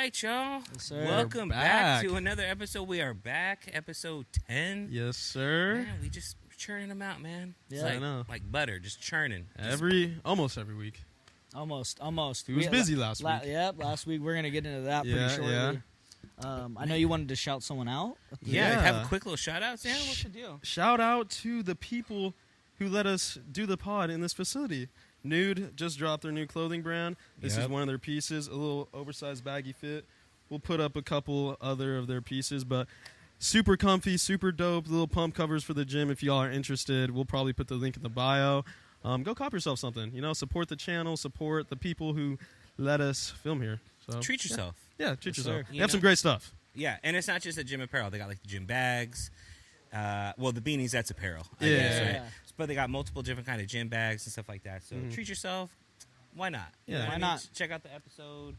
right, y'all. Yes, sir. Welcome back to another episode. We are back, episode 10. Yes, sir. Man, we just churning them out, man. Yeah, It's like, I know. like butter, just churning. Almost every week. Almost. He was busy last week. Yep, last week. We're going to get into that Yeah, pretty shortly. yeah. I know you wanted to shout someone out. Yeah, have a quick little shout out, Sam. What's the deal? Shout out to the people who let us do the pod in this facility. ReNewd just dropped their new clothing brand. This is one of their pieces, a little oversized baggy fit. We'll put up a couple other of their pieces, but super comfy, super dope. Little pump covers for the gym if y'all are interested. We'll probably put the link in the bio. Go cop yourself something. You know, support the channel, support the people who let us film here. So Treat yourself. Yeah, treat yourself. You They have some know? great stuff. Yeah, and it's not just the gym apparel. They got like the gym bags. Well, the beanies, that's apparel. I Yeah. guess, right? Yeah. But they got multiple different kind of gym bags and stuff like that. So treat yourself. Why not? Yeah. You know what Why I mean? not? Check out the episode.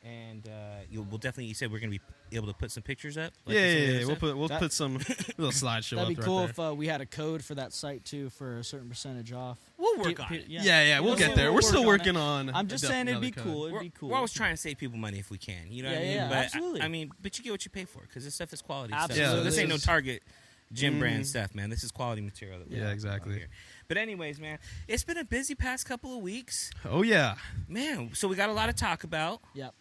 And we'll definitely, you said we're going to be able to put some pictures up? like Yeah, you said the yeah, other yeah. stuff? We'll put some little slideshow That'd up be cool right there. if we had a code for that site, too, for a certain percentage off. We'll work on it. Yeah, we'll get there. We're still working on. I'm just saying it'd be another code. cool. It'd be cool. We're always trying to save people money if we can. You know what I Yeah, mean? yeah, But absolutely. but you get what you pay for because this stuff is quality Absolutely. stuff. So Yeah, this ain't no this is- Target gym brand stuff, man. This is quality material. That we Yeah, have exactly. out here. But anyways, man, it's been a busy past couple of weeks. Oh, yeah. Man, so we got a lot to talk about. Yep.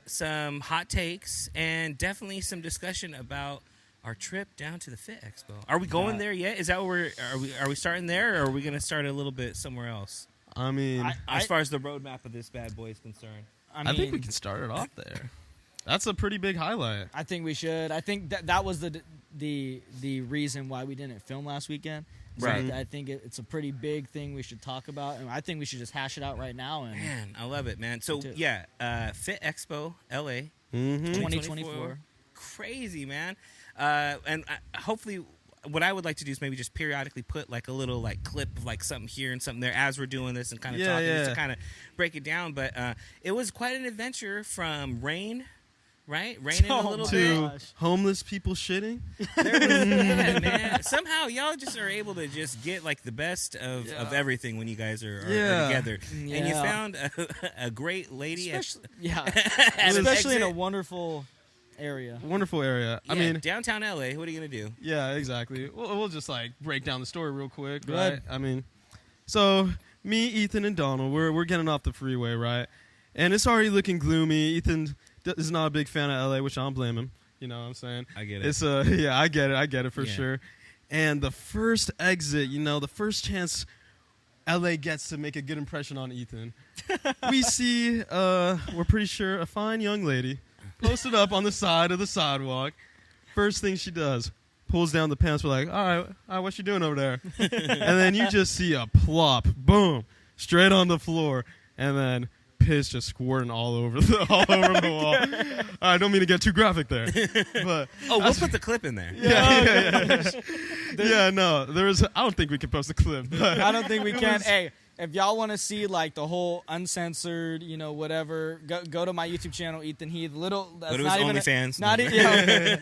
Some hot takes and definitely some discussion about our trip down to the Fit Expo. Are we going there yet? Is that where are we starting there, or are we going to start a little bit somewhere else? I mean, As far as the roadmap of this bad boy is concerned. I think we can start it off there. That's a pretty big highlight. I think we should. I think that was the reason why we didn't film last weekend. So Right. I think it's a pretty big thing we should talk about, and I think we should just hash it out right now. And Man, I love it, man. So, Me too. yeah, Fit Expo, LA, Mm-hmm. 2024. Crazy, man. And hopefully, what I would like to do is maybe just periodically put like a little like clip of like something here and something there as we're doing this and kind of talking just to kind of break it down. But it was quite an adventure from rain, right? Raining a little To bit. homeless people shitting. There was, yeah, man. Somehow y'all just are able to just get like the best of everything when you guys are together. And you Yeah. found a great lady especially, at an especially in a exit. wonderful area. Wonderful area. I Yeah, mean, downtown LA. What are you gonna do? yeah, exactly. We'll just like break down the story real quick, Good. right? I mean, so me, Ethan, and Donald, we're getting off the freeway, right? And it's already looking gloomy. Ethan is not a big fan of LA, which I don't blame him. You know what I'm saying? I get it. It's yeah, I get it for Yeah. sure. And the first exit, the first chance LA gets to make a good impression on Ethan, we see, we're pretty sure, a fine young lady posted up on the side of the sidewalk. First thing she does, pulls down the pants. We're like, all right, what you doing over there? And then you just see a plop, boom, straight on the floor, and then piss just squirting all over the wall. I don't mean to get too graphic there, but We'll put the clip in there. yeah, no, there was. I don't think we can post a clip. But I don't think we can. Hey, if y'all want to see like the whole uncensored, whatever, go to my YouTube channel, Ethan Heath. That's Go to not his even OnlyFans.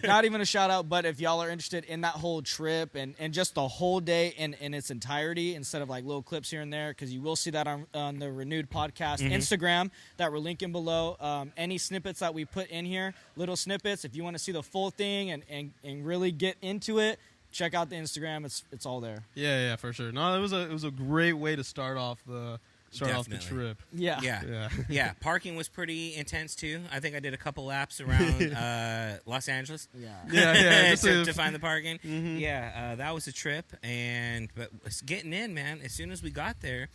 not even a shout out. But if y'all are interested in that whole trip and just the whole day in its entirety, instead of like little clips here and there, because you will see that on the ReNewd podcast Instagram that we're linking below. Any snippets that we put in here, little snippets. If you want to see the full thing and really get into it, check out the Instagram. It's all there. yeah, for sure. No, it was a great way to start off the Definitely. trip. Yeah. Yeah. Parking was pretty intense too. I think I did a couple laps around Los Angeles. Yeah. Yeah, just to find the parking. Yeah, that was a trip. But getting in, man. As soon as we got there,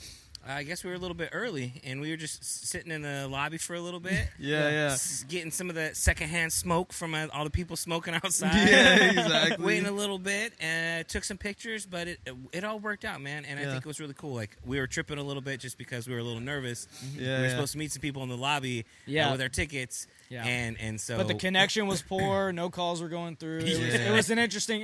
I guess we were a little bit early, and we were just sitting in the lobby for a little bit. Yeah. Getting some of the secondhand smoke from all the people smoking outside. Yeah, exactly. Waiting a little bit, and took some pictures, but it all worked out, man. And I think it was really cool. Like, we were tripping a little bit just because we were a little nervous. Yeah, We were supposed to meet some people in the lobby with our tickets. Yeah. And so, But the connection was poor. No calls were going through. It was an interesting.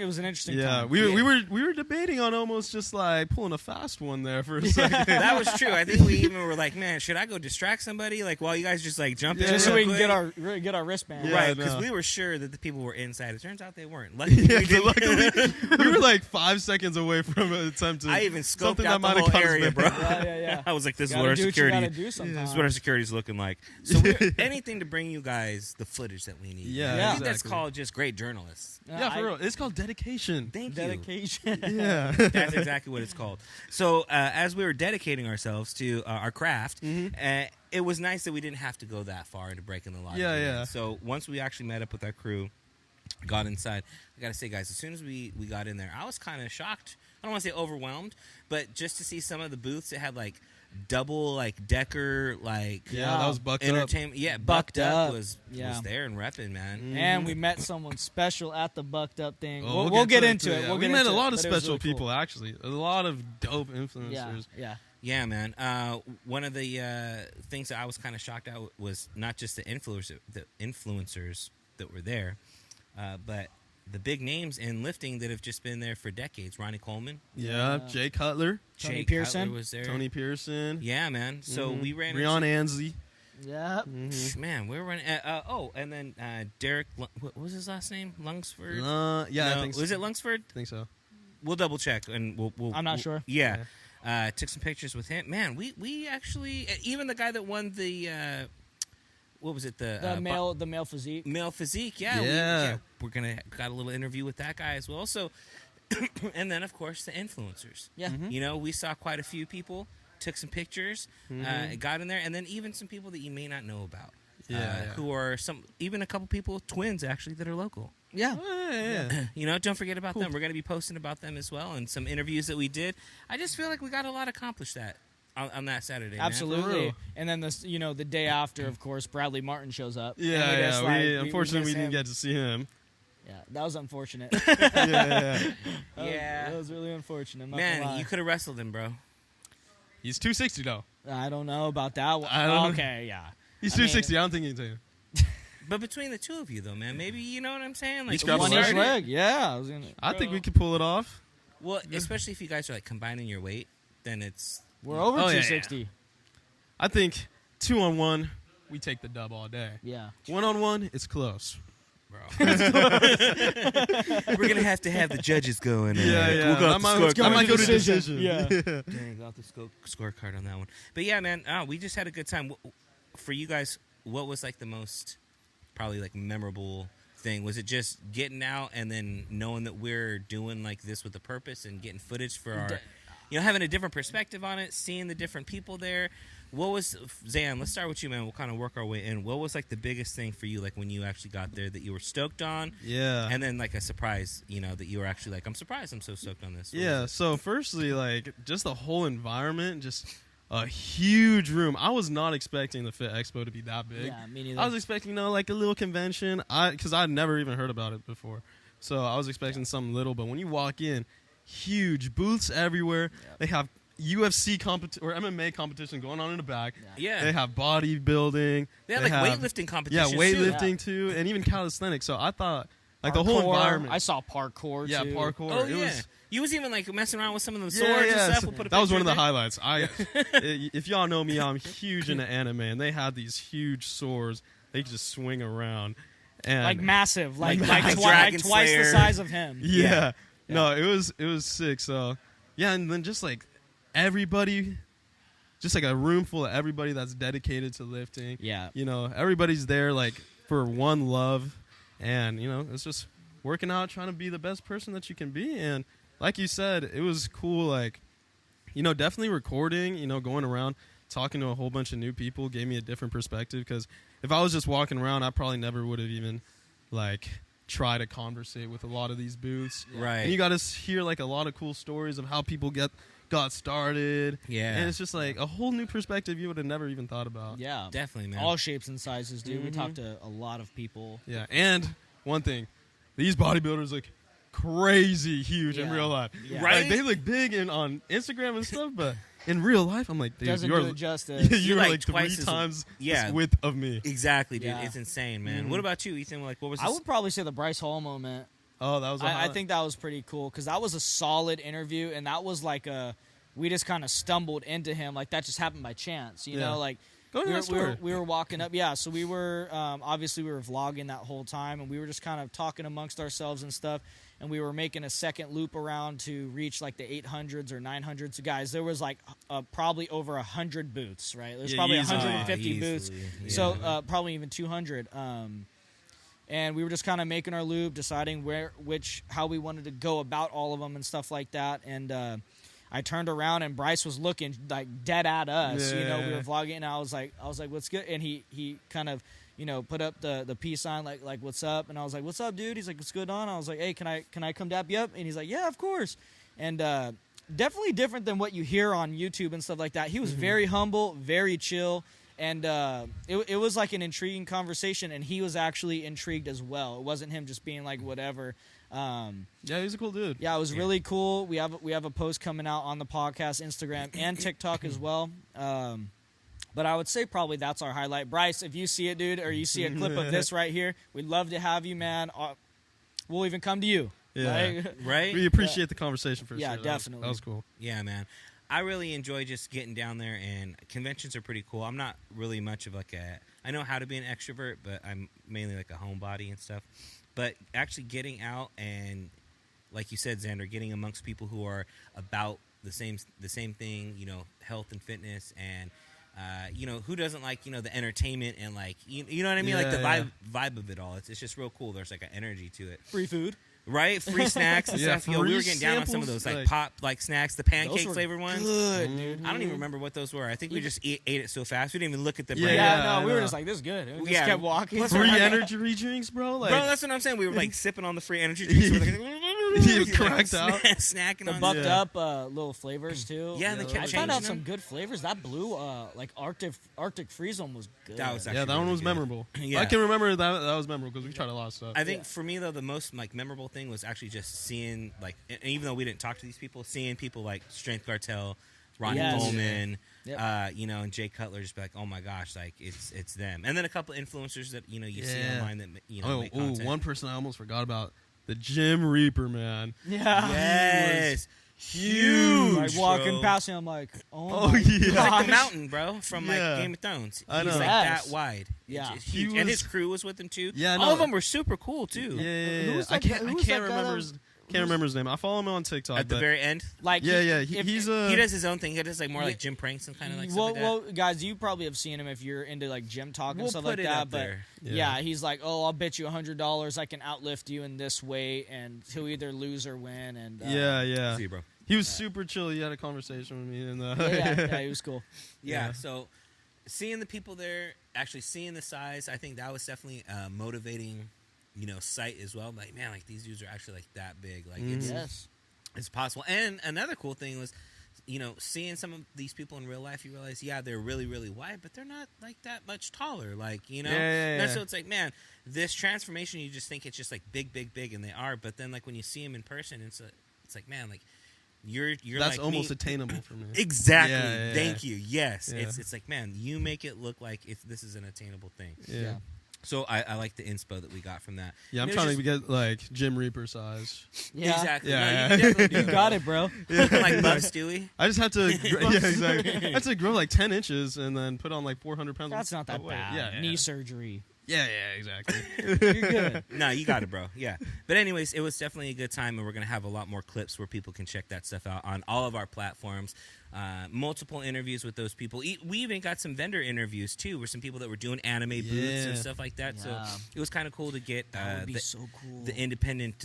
Yeah, time. we were debating on almost just like pulling a fast one there for a second. that was true. I think we even were like, man, should I go distract somebody? Like, while you guys just like jump in, just so real we can quick? get our wristband. Yeah, Right, no. because we were sure that the people were inside. It turns out they weren't. Luckily, Yeah, we didn't. luckily, we were like 5 seconds away from an attempt to. I even scoped something out that the might have whole caused area, me. bro. Yeah. I was like, this is Gotta what our do what you security. gotta do sometimes. This is what our security's looking like. So anything to bring you guys guys the footage that we need. Yeah, I think that's exactly. called just great journalists. Yeah, for real. It's called dedication. Thank you. Dedication. Yeah. That's exactly what it's called. So as we were dedicating ourselves to our craft, it was nice that we didn't have to go that far into breaking the law. Yeah. So once we actually met up with our crew, got inside, I got to say, guys, as soon as we got in there, I was kind of shocked. I don't want to say overwhelmed, but just to see some of the booths that had like double like decker like that was bucked entertainment. up. Yeah, bucked up was Yeah. there and repping, man. And we met someone special at the bucked up thing. Oh, we'll get into too, it. yeah. We'll We get met into a lot it, of but it was special really cool. people, actually. A lot of dope influencers. Yeah. Yeah, man. One of the things that I was kind of shocked at was not just the influencers that were there, but the big names in lifting that have just been there for decades. Ronnie Coleman. Yeah, Jay Cutler, Tony Jay Pearson. Cutler was there. Tony Pearson. Yeah, man. So we ran Rion into... Ansley. Yeah. Man, we were running... and then Derek... What was his last name? Lungsford? Yeah, No, I think so. Was it Lungsford? I think so. We'll double check, and we'll I'm not sure. Yeah. Took some pictures with him. Man, we actually... Even the guy that won the... what was it? The male physique. Male physique, yeah. Yeah. We're got a little interview with that guy as well. So, and then of course the influencers. Yeah. You know, we saw quite a few people, took some pictures, got in there, and then even some people that you may not know about. Who are even a couple people, twins actually, that are local. Yeah. Yeah. You know, don't forget about them. We're going to be posting about them as well, and some interviews that we did. I just feel like we got a lot accomplished on that Saturday. Absolutely. real. And then the day after, of course, Bradley Martin shows up. Yeah, We unfortunately, we miss didn't him. get to see him. Yeah, that was unfortunate. Yeah. That was really unfortunate. I'm not gonna Man, lie. you could have wrestled him, bro. He's 260, though. I don't know about that one. I don't- Okay, yeah. He's I mean- 260. I don't think he can take him. But between the two of you, though, man, maybe you know what I'm saying. Like Each grab a One leg. each leg. Yeah. I think we could pull it off. Well, especially if you guys are like combining your weight, then it's We're over Oh, yeah, 260. I think 2-on-1, we take the dub all day. Yeah. 1-on-1, it's close. bro. We're gonna have to have the judges going. Yeah. We'll go I might go to decision. Yeah. Dang, got the scorecard on that one. But yeah, man, we just had a good time. For you guys, what was like the most probably like memorable thing? Was it just getting out and then knowing that we're doing like this with a purpose and getting footage for our, having a different perspective on it, seeing the different people there? What was, Zan, let's start with you, man. We'll kind of work our way in. What was like the biggest thing for you, like when you actually got there that you were stoked on? Yeah. And then like a surprise, that you were actually like, I'm surprised I'm so stoked on this. What Yeah, was it? so firstly, like, just the whole environment, just a huge room. I was not expecting the Fit Expo to be that big. Yeah, me neither. I was expecting, like a little convention, because I'd never even heard about it before. So I was expecting something little, but when you walk in, huge booths everywhere. Yep. They have UFC or MMA competition going on in the back. Yeah. They have bodybuilding. They had like weightlifting competitions. Yeah, weightlifting too, and even calisthenics. So I thought, like, the whole Parkour. environment. I saw parkour, Yeah, too. parkour. Oh, It yeah. was, You was even like messing around with some of the swords and stuff. We'll put a that was picture one of the in there. highlights. If y'all know me, I'm huge into anime, and they had these huge swords. They could just swing around, and Like massive. Like Dragon twice the Slayer. size of him. yeah. No, it was sick. So yeah, and then just like everybody, just like a room full of everybody that's dedicated to lifting. Yeah. Everybody's there like for one love, and it's just working out, trying to be the best person that you can be. And like you said, it was cool. Like, definitely recording. Going around talking to a whole bunch of new people gave me a different perspective. Because if I was just walking around, I probably never would have even like try to conversate with a lot of these booths. Right. And you got to hear like a lot of cool stories of how people got started. Yeah. And it's just like a whole new perspective you would have never even thought about. Yeah. Definitely, man. All shapes and sizes, dude. We talked to a lot of people. Yeah. And one thing, these bodybuilders look crazy huge in Yeah. real life. Yeah. Right? Like, they look big on Instagram and stuff, but in real life, I'm like, dude, Doesn't you're do it justice. you're like like twice 3 as- times yeah. the width of me. Exactly, dude. Yeah. It's insane, man. What about you, Ethan? Like, what was I this? would probably say the Bryce Hall moment. Oh, that was a I highlight. think that was pretty cool because that was a solid interview, and that was like we just kind of stumbled into him. Like, that just happened by chance, Yeah. Like, Go to that store. We were walking up. Yeah, so we were obviously we were vlogging that whole time, and we were just kind of talking amongst ourselves and stuff. And we were making a second loop around to reach like the 800s or 900s. So guys, there was like probably over 100 booths, right? There's probably 150 booths. Yeah. So probably even 200. And we were just kind of making our loop, deciding how we wanted to go about all of them and stuff like that. And I turned around and Bryce was looking like dead at us. Yeah. You know, we were vlogging, and I was like, what's good? And he kind of, you know, put up the peace sign, like what's up? And I was like, what's up, dude? He's like, what's good on? I was like, hey, can I come dap you up? And he's like, yeah, of course. And definitely different than what you hear on YouTube and stuff like that. He was very humble, very chill, and it was like an intriguing conversation, and he was actually intrigued as well. It wasn't him just being like whatever. Yeah, he's a cool dude. Yeah, it was really cool. We have a post coming out on the podcast, Instagram, and TikTok as well. But I would say probably that's our highlight. Bryce, if you see it, dude, or you see a clip of this right here, we'd love to have you, man. We'll even come to you. Yeah. Right? We appreciate the conversation for sure. Yeah, definitely. That was cool. Yeah, man. I really enjoy just getting down there, and conventions are pretty cool. I'm not really much of like I know how to be an extrovert, but I'm mainly like a homebody and stuff. But actually getting out and, like you said, Xander, getting amongst people who are about the same thing, you know, health and fitness, and you know, who doesn't like, you know, the entertainment and like, you know what I mean? Yeah, like the vibe of it all. It's just real cool. There's like an energy to it. Free food. Right? Free snacks and stuff. Yo, we were getting down on some of those like pop like snacks, the pancake flavored ones. Good, dude. I don't even remember what those were. I think we just ate it so fast. We didn't even look at the brand. Yeah, no, we were just like, this is good. We just kept walking. Plus, Free energy drinks, bro. Like, bro, that's what I'm saying. We were like sipping on the free energy drinks. We were like, you cracked out. Snacking the on bucked up little flavors too. Yeah, and they kept I changing found out them. some good flavors. That blue like Arctic Freeze one was good. That was actually Yeah, that one really was good. memorable. Yeah. I can remember that was memorable because we tried a lot of stuff. I think for me though, the most like memorable thing was actually just seeing like, and even though we didn't talk to these people, seeing people like Strength Cartel, Ronnie Coleman, you know, and Jay Cutler, just be like, oh my gosh, like it's them. And then a couple influencers that you know you see online that you know make content. One person I almost forgot about, the Jim Reaper, man. Yeah. Yes. Huge. Like walking bro. past him, I'm like, Oh, my yeah. He's gosh. like the mountain, bro, from like Yeah. Game of Thrones. I know. He's like Yes. that wide. Yeah. It's huge. He And was- his crew was with him too. Yeah, all no. of them were super cool too. Yeah. Who's I that guy- can't who's that guy remember that his was- can't remember his name. I follow him on TikTok. At the but- very end, like yeah. if- He's he does his own thing. He does like more Yeah. like Jim pranks and kind of like stuff well, like that. well, guys, you probably have seen him if you're into like gym talk and We'll stuff put like it that. up But there. yeah, he's like, oh, I'll bet you $100 I can outlift you in this way, and he'll either lose or win. And yeah. See you, bro. He was super chill. He had a conversation with me, and yeah, he was cool. Yeah. So seeing the people there, actually seeing the size, I think that was definitely motivating. You know, sight as well. Like, man, like these dudes are actually like that big. Like it's possible. And another cool thing was, you know, seeing some of these people in real life, you realize, yeah, they're really, really wide, but they're not like that much taller. Like, you know, Yeah. so it's like, man, this transformation, you just think it's just like big, and they are. But then, like when you see them in person, it's like, man, like you're that's like almost me. attainable for me. Exactly. Yeah. Thank you. Yes. Yeah. It's like, man, you make it look like this is an attainable thing. Yeah. So I like the inspo that we got from that. Yeah, I'm And it trying was to get like Jim Reaper size. Yeah, Exactly. Yeah. No, you definitely do you that. got it, bro. Looking like Buff Stewie. I just have to, yeah, exactly. I have to grow like 10 inches and then put on like 400 pounds. That's not that of weight. bad. Yeah. Knee surgery. Yeah, exactly. You're good. No, you got it, bro. Yeah. But anyways, it was definitely a good time, and we're going to have a lot more clips where people can check that stuff out on all of our platforms. Multiple interviews with those people. We even got some vendor interviews, too, with some people that were doing anime booths and stuff like that. Yeah. So it was kind of cool to get That would be so cool. the independent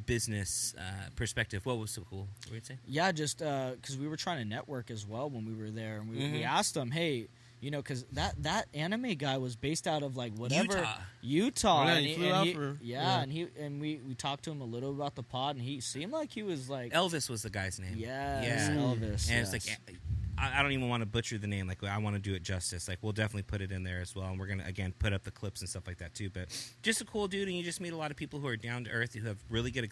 business perspective. What was so cool? What were you saying? Yeah, just because we were trying to network as well when we were there, and we asked them, hey, you know, because that anime guy was based out of like whatever Utah. Oh, yeah, and he flew out he- for- yeah, yeah. and we talked to him a little about the pod, and he seemed like he was like Elvis was the guy's name. yes, Yeah. Elvis. And it's like, I don't even want to butcher the name. Like, I want to do it justice. Like, we'll definitely put it in there as well. And we're going to, again, put up the clips and stuff like that, too. But just a cool dude. And you just meet a lot of people who are down to earth, who have really good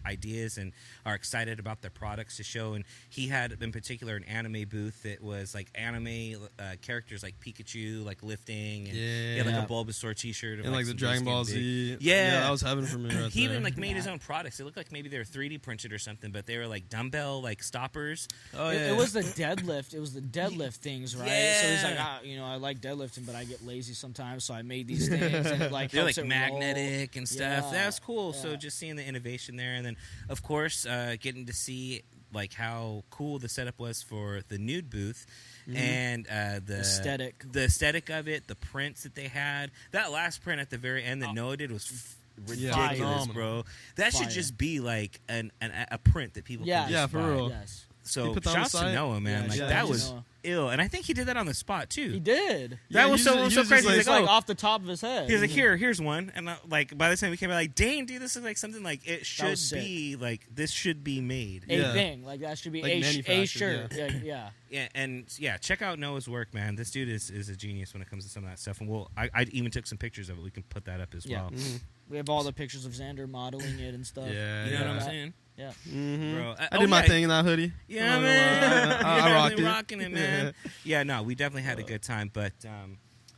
ideas and are excited about their products to show. And he had, in particular, an anime booth that was like anime characters like Pikachu, like lifting. And he had like a Bulbasaur t-shirt. Of, And like the some Dragon dudes Ball getting Z. big. Yeah. That was heaven for me right He there. even like made his own products. It looked like maybe they were 3D printed or something, but they were like dumbbell like stoppers. Oh, yeah. It was the deadlift deadlift. It was the deadlift things, right? Yeah. So he's like, I like deadlifting, but I get lazy sometimes, so I made these things, and it like they're helps like it magnetic and stuff. Yeah. That's cool. So Yeah. just seeing the innovation there, and then of course getting to see like how cool the setup was for the nude booth. And the aesthetic of it, the prints that they had. That last print at the very end that Noah did was ridiculous, bro. That should just be like a print that people can just for buy. real. Yes. So shouts to Noah, man. Yeah, like that was ill, and I think he did that on the spot too. He did. That was so crazy. He's like off the top of his head. He's like, here's one, and like by the time we came out, like, dang, dude, this is like something like it should be like this should be made. A thing like that should be like a shirt. Yeah. And check out Noah's work, man. This dude is a genius when it comes to some of that stuff, and I even took some pictures of it. We can put that up as well. Mm-hmm. We have all the pictures of Xander modeling it and stuff. Yeah, you know what I'm saying? Yeah, bro. I did my thing in that hoodie. Yeah, man. I rocked it. Rocking it, man. Yeah, no, we definitely had a good time. But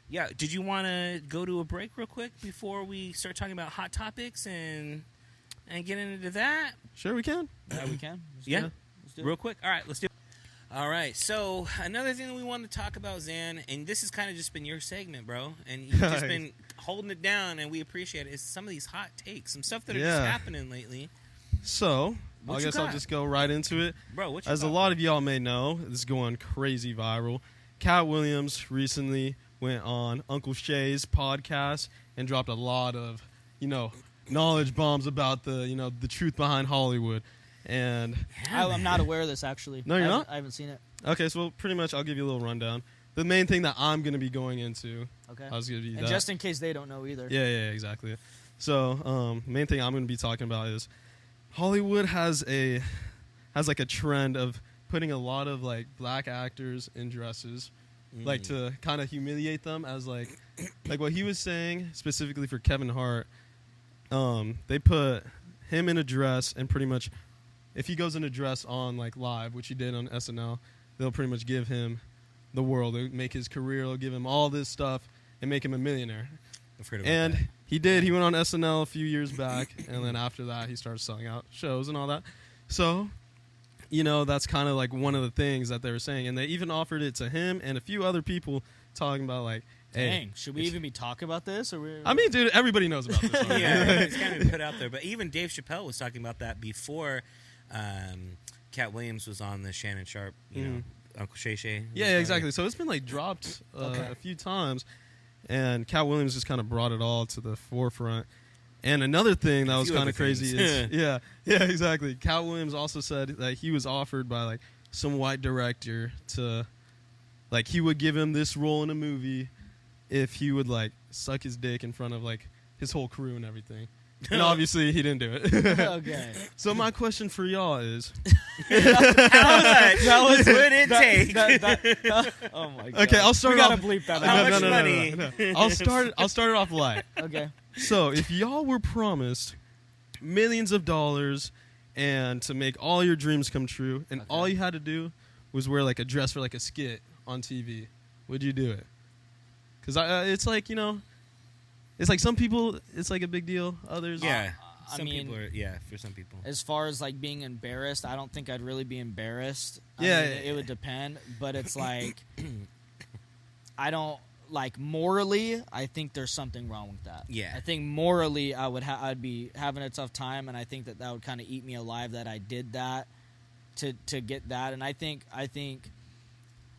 yeah, did you want to go to a break real quick before we start talking about hot topics and get into that? Sure, we can. Yeah, we can. Let's do it. Real quick. All right, let's do it. All right, so another thing that we wanted to talk about, Zan, and this has kind of just been your segment, bro, and you've just been holding it down, and we appreciate it, is some of these hot takes, some stuff that are just happening lately. So, I guess I'll just go right into it. Bro, what you As got? a lot of y'all may know, this is going crazy viral. Cat Williams recently went on Uncle Shay's podcast and dropped a lot of, knowledge bombs about the truth behind Hollywood. And I'm not aware of this, actually. No, you're not? I haven't seen it. okay, so pretty much I'll give you a little rundown. The main thing that I'm going to be going into, Okay. I was going to be And just in case they don't know either. Yeah, exactly. So, main thing I'm going to be talking about is Hollywood has like a trend of putting a lot of like black actors in dresses, like to kind of humiliate them as like what he was saying specifically for Kevin Hart. They put him in a dress, and pretty much if he goes in a dress on like live, which he did on SNL, they'll pretty much give him the world. They'll make his career. They'll give him all this stuff and make him a millionaire. I've heard about And that. he did. He went on SNL a few years back, and then after that, he started selling out shows and all that. So, that's kind of like one of the things that they were saying. And they even offered it to him and a few other people, talking about like, hey, Dang, should we even be talking about this? I mean, dude, everybody knows about this. Right? Yeah, it's kind of put out there. But even Dave Chappelle was talking about that before Cat Williams was on the Shannon Sharp, Uncle Shay Shay. Yeah, exactly. So it's been like dropped a few times, and Cat Williams just kind of brought it all to the forefront. And another thing that was kind of crazy is, yeah, exactly. Cat Williams also said that he was offered by like some white director to, like, he would give him this role in a movie if he would like suck his dick in front of like his whole crew and everything. And obviously he didn't do it. Okay. So my question for y'all is, How much would it take? Oh my god. okay, I'll start we gotta off. bleep that How out. much money? No. I'll start it off light. Okay. So, if y'all were promised millions of dollars and to make all your dreams come true, and all you had to do was wear like a dress for like a skit on TV, would you do it? Because it's like, it's like some people, it's like a big deal. Others, Yeah. I Some mean, people are, for some people. As far as like being embarrassed, I don't think I'd really be embarrassed. I Yeah, mean, yeah, it would depend, but it's like I don't like morally. I think there's something wrong with that. Yeah. I think morally, I'd be having a tough time, and I think that would kind of eat me alive that I did that to get that. And I think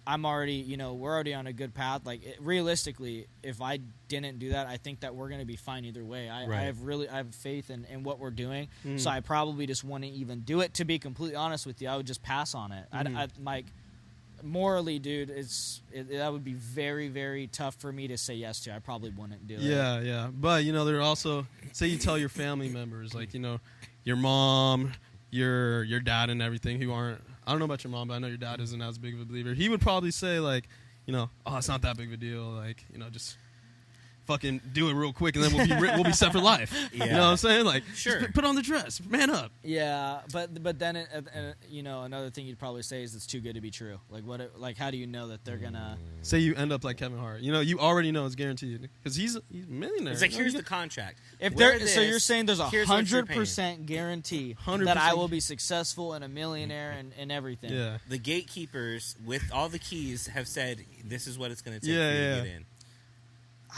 I'm already, we're already on a good path. Like realistically, if I didn't do that, I think that we're going to be fine either way. I have faith in what we're doing. So I probably just wouldn't even do it. To be completely honest with you, I would just pass on it. I like morally, dude, that would be very, very tough for me to say yes to. I probably wouldn't do it. Yeah. But there are also, say you tell your family members, like your mom, your dad, and everything who aren't. I don't know about your mom, but I know your dad isn't as big of a believer. He would probably say, like, oh, it's not that big of a deal. Like, just fucking do it real quick, and then we'll be set for life. Yeah. You know what I'm saying? Like, sure, just put on the dress, man up. Yeah, but then another thing you'd probably say is it's too good to be true. Like how do you know that they're gonna say you end up like Kevin Hart? You already know it's guaranteed because he's a millionaire. It's like here's the contract. If Wear so you're saying there's 100% guarantee 100%. that I will be successful and a millionaire and everything. Yeah. The gatekeepers with all the keys have said this is what it's going to take Yeah, for you yeah. to get in.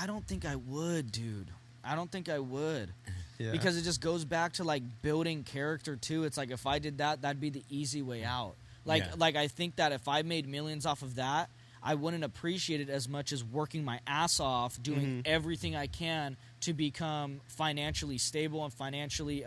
I don't think I would, dude. I don't think I would. Yeah. Because it just goes back to like building character too. It's like if I did that, that'd be the easy way out. Like I think that if I made millions off of that, I wouldn't appreciate it as much as working my ass off, doing everything I can to become financially stable and financially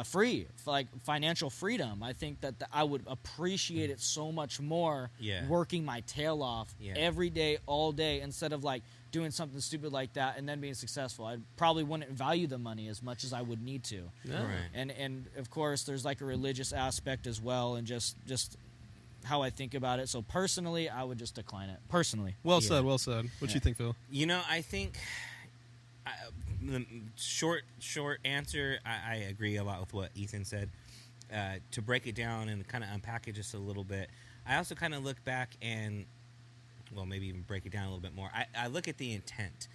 free, like financial freedom. I think that I would appreciate it so much more working my tail off every day, all day, instead of like doing something stupid like that and then being successful. I probably wouldn't value the money as much as I would need to. Yeah. Right. And of course, there's like a religious aspect as well, and just how I think about it. So personally, I would just decline it. Personally. Well said. What you think, Phil? I think the short answer, I agree a lot with what Ethan said. To break it down and kind of unpack it just a little bit, I also kind of look back and, well, maybe even break it down a little bit more. I look at the intent.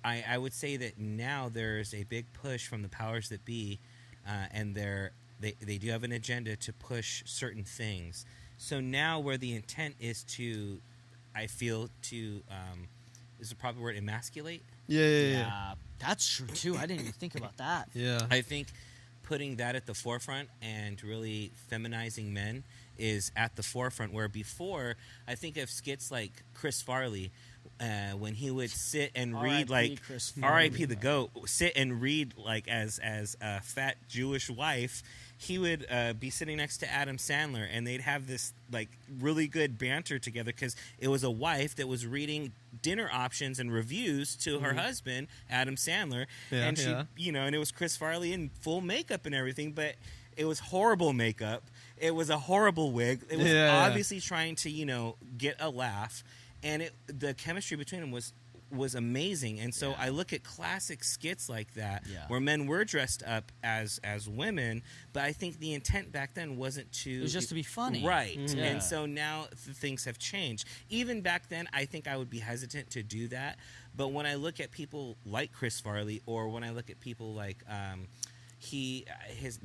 I would say that now there's a big push from the powers that be, and they do have an agenda to push certain things. So now where the intent is to, I feel, to, is the proper word, emasculate? Yeah. That's true, too. I didn't even think about that. Yeah. I think putting that at the forefront and really feminizing men is at the forefront, where before, I think of skits like Chris Farley, when he would sit and read like R.I.P. the GOAT, sit and read like as a fat Jewish wife. He would be sitting next to Adam Sandler, and they'd have this like really good banter together because it was a wife that was reading dinner options and reviews to her husband, Adam Sandler, and she, and it was Chris Farley in full makeup and everything, but it was horrible makeup. It was a horrible wig. It was obviously trying to, get a laugh, and the chemistry between them was amazing. And so I look at classic skits like that where men were dressed up as women, but I think the intent back then wasn't to... It was just to be funny. Right. Mm-hmm. And so now things have changed. Even back then, I think I would be hesitant to do that. But when I look at people like Chris Farley, or when I look at people like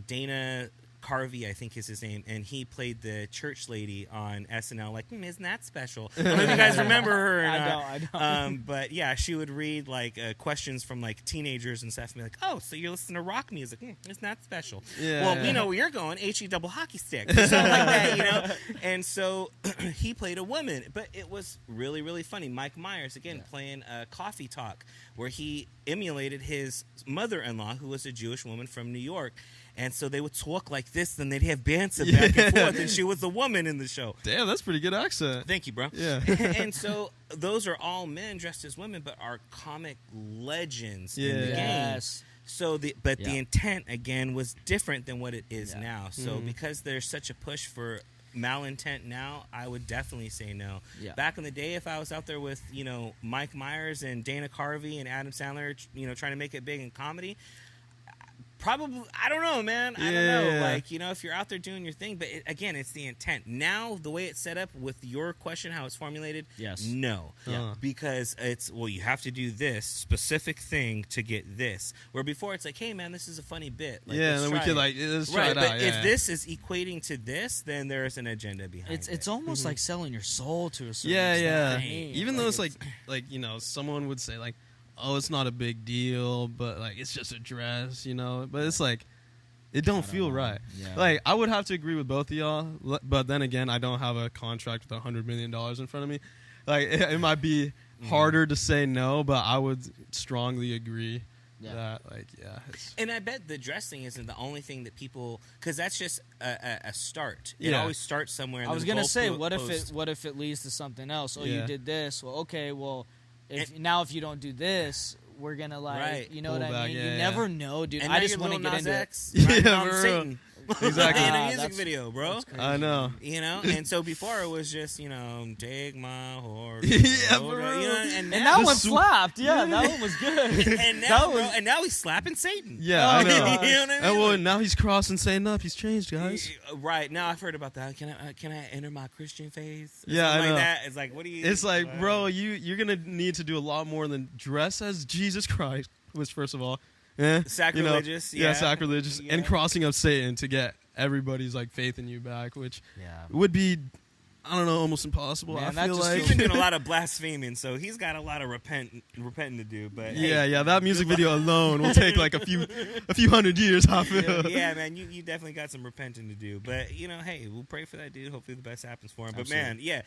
Dana Carvey, I think is his name, and he played the church lady on SNL. Like, isn't that special? I don't know if you guys remember her or not. I don't. But yeah, she would read like questions from like teenagers and stuff, and be like, "Oh, so you're listening to rock music? Isn't that special?" Yeah. Well, we know where you're going. HE double hockey stick, or something like that, And so he played a woman, but it was really, really funny. Mike Myers again playing Coffee Talk, where he emulated his mother-in-law, who was a Jewish woman from New York. And so they would talk like this, then they'd have banter back and forth, and she was the woman in the show. Damn, that's pretty good accent. Thank you, bro. Yeah. And so those are all men dressed as women, but are comic legends in the game. So the intent, again, was different than what it is now. So because there's such a push for malintent now, I would definitely say no. Yeah. Back in the day, if I was out there with, Mike Myers and Dana Carvey and Adam Sandler, trying to make it big in comedy, probably, I don't know, man. I don't know. Like, if you're out there doing your thing, but again, it's the intent. Now, the way it's set up with your question, how it's formulated, no. Yeah. Because it's, you have to do this specific thing to get this. Where before, it's like, hey, man, this is a funny bit. Like, and then we could, let's try it out. But if this is equating to this, then there's an agenda behind it. It's almost like selling your soul to a certain extent. extent. Even though it's like, someone would say, like, oh, it's not a big deal, but like it's just a dress, But it's like it don't feel right. Yeah. Like I would have to agree with both of y'all, but then again, I don't have a contract with $100 million in front of me. Like it might be harder to say no, but I would strongly agree that and I bet the dressing isn't the only thing that people, because that's just a start. It always starts somewhere. I was gonna say, what if it leads to something else? Oh, you did this. Well, okay, well. If you don't do this, we're gonna you know what I mean? You never know, dude. And I just want to get into it. Exactly. in a music video, bro. I know. You know, and so before it was just, you know, take my horse. Yeah, bro. bro. You know, and And now, that one slapped. Yeah, that one was good. and now, bro, and now he's slapping Satan. Yeah, I know. You know what I mean? And well, now he's crossing, saying up. He's changed, guys. Right now, I've heard about that. Can I enter my Christian faith? Yeah, I know. Like that. It's like, what do you? It's like, bro, you're gonna need to do a lot more than dress as Jesus Christ, which first of all, sacrilegious. You know, sacrilegious, and crossing up Satan to get everybody's like faith in you back, which would be, I don't know, almost impossible. Man, I feel like he's been doing a lot of blaspheming, so he's got a lot of repenting to do. But yeah, that music video alone will take like a few hundred years. I feel. Yeah, man, you definitely got some repenting to do. But you know, hey, we'll pray for that dude. Hopefully, the best happens for him. But man, yeah.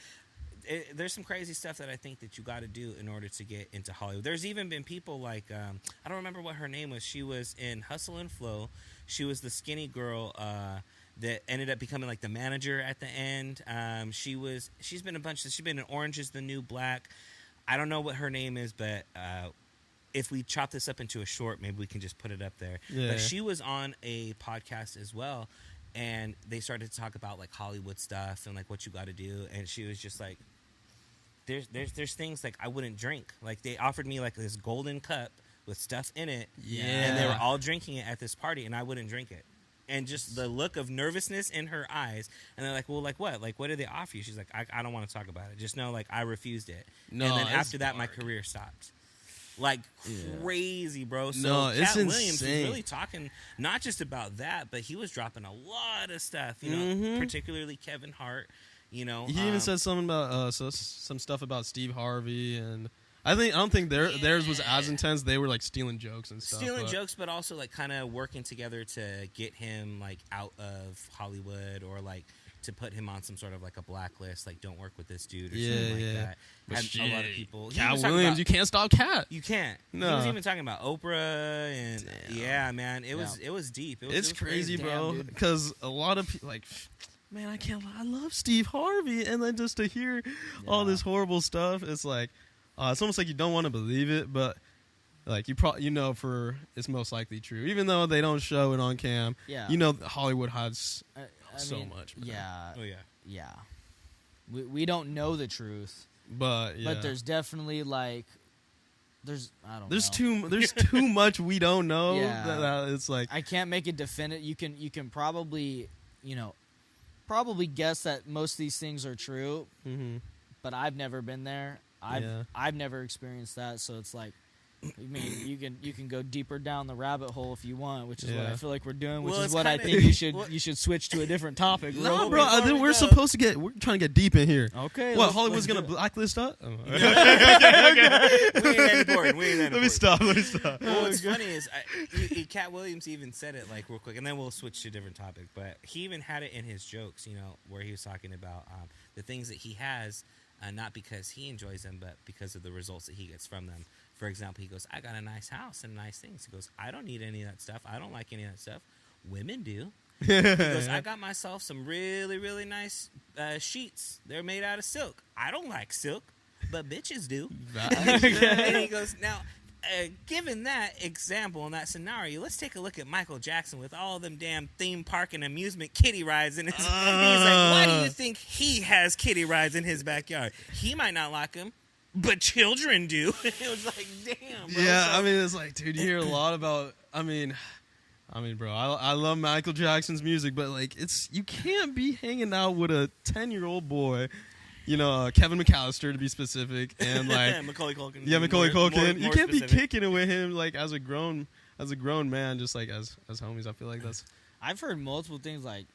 There's some crazy stuff that I think that you got to do in order to get into Hollywood. There's even been people like I don't remember what her name was. She was in Hustle and Flow. She was the skinny girl that ended up becoming like the manager at the end. She's been in Orange Is the New Black. I don't know what her name is, but if we chop this up into a short, maybe we can just put it up there. Yeah. But she was on a podcast as well, and they started to talk about like Hollywood stuff and like what you got to do, and she was just like, There's things like I wouldn't drink. Like they offered me like this golden cup with stuff in it, and they were all drinking it at this party, and I wouldn't drink it. And just the look of nervousness in her eyes, and they're like, "Well, like what? Like what did they offer you?" She's like, "I don't want to talk about it. Just know, like I refused it." No, and then it's after that, hard. my career stopped. Like crazy, bro. So No, it's Cat Williams was insane. really talking not just about that, but he was dropping a lot of stuff. You know, particularly Kevin Hart. You know, He even said something about some stuff about Steve Harvey, and I don't think theirs was as intense. They were like stealing jokes and stuff. Jokes, but also like kind of working together to get him like out of Hollywood, or like to put him on some sort of like a blacklist. Like, don't work with this dude or something like that. Had a lot of people. Cat Williams, you can't stop Cat. You can't. No. He was even talking about Oprah, and yeah, man, it was deep. It's crazy, bro. Because a lot of people like. Man, I love Steve Harvey, and then just to hear all this horrible stuff, it's like, it's almost like you don't want to believe it, but like you know for it's most likely true, even though they don't show it on cam. Yeah, you know Hollywood hides so much. Man. Yeah. Oh yeah. Yeah. We don't know the truth, but there's definitely like there's too much we don't know. Yeah. That it's like I can't make it definitive. You can probably probably guess that most of these things are true, but I've never been there. I've never experienced that, so it's like, I mean, you can go deeper down the rabbit hole if you want, which is what I feel like we're doing, which is what I think you should switch to a different topic. No, bro, we're trying to get deep in here. Okay. What, Hollywood's gonna blacklist us? Oh. We ain't that important. Let me stop. Well, what's funny is Cat Williams even said it like real quick, and then we'll switch to a different topic. But he even had it in his jokes, where he was talking about the things that he has, not because he enjoys them, but because of the results that he gets from them. For example, he goes, I got a nice house and nice things. He goes, I don't need any of that stuff. I don't like any of that stuff. Women do. He goes, I got myself some really, really nice sheets. They're made out of silk. I don't like silk, but bitches do. And he goes, now, given that example and that scenario, let's take a look at Michael Jackson with all them damn theme park and amusement kiddie rides in his. He's like, why do you think he has kiddie rides in his backyard? He might not like them, but children do. It was like, damn, bro. Yeah, I mean, it's like, dude, you hear a lot about. I mean, bro, I love Michael Jackson's music, but like, you can't be hanging out with a 10-year-old boy. Kevin McAllister to be specific, and like Macaulay Culkin. Yeah, Macaulay Culkin. You can't specific. be kicking it with him like as a grown man, just like as homies. I feel like that's. I've heard multiple things like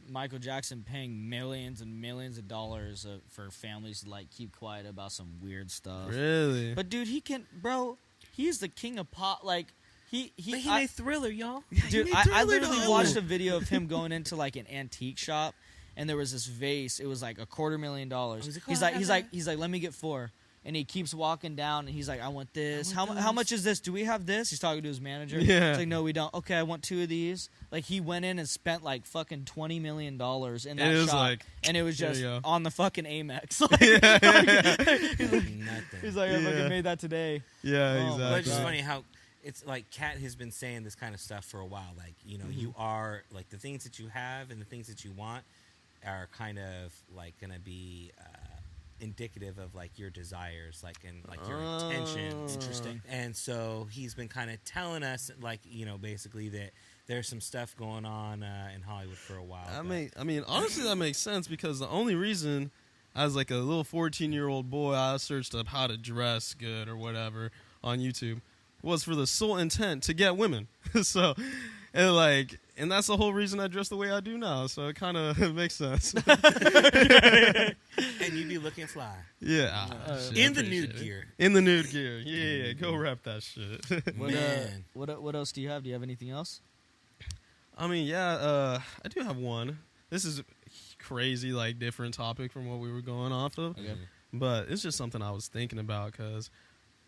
Michael Jackson paying millions and millions of dollars for families to like keep quiet about some weird stuff. Really? But dude, he's the king of pop. Like he made Thriller, y'all. Dude, I literally watched a video of him going into like an antique shop. And there was this vase. It was like $250,000. He's like, let me get 4. And he keeps walking down, and he's like, I want this. How much is this? Do we have this? He's talking to his manager. Yeah. He's like, no, we don't. Okay, I want 2 of these. Like, he went in and spent like fucking $20 million in that shop, and it was just on the fucking Amex. He's like, I fucking made that today. Yeah, exactly. But it's just funny how it's like Kat has been saying this kind of stuff for a while. Like, you know, you are like the things that you have and the things that you want are kind of like gonna be indicative of like your desires, like and like your intentions. Interesting. And so he's been kind of telling us, like, you know, basically that there's some stuff going on in Hollywood for a while. I mean, honestly, that makes sense because the only reason, as like a little 14-year-old boy, I searched up how to dress good or whatever on YouTube was for the sole intent to get women. So, and that's the whole reason I dress the way I do now. So it kind of makes sense. And you be looking fly. Yeah. Shit, in the nude gear. In the nude gear. Yeah. Go rep that shit. Man. What else do you have? Do you have anything else? I mean, yeah, I do have one. This is crazy, like, different topic from what we were going off of. Okay. But it's just something I was thinking about because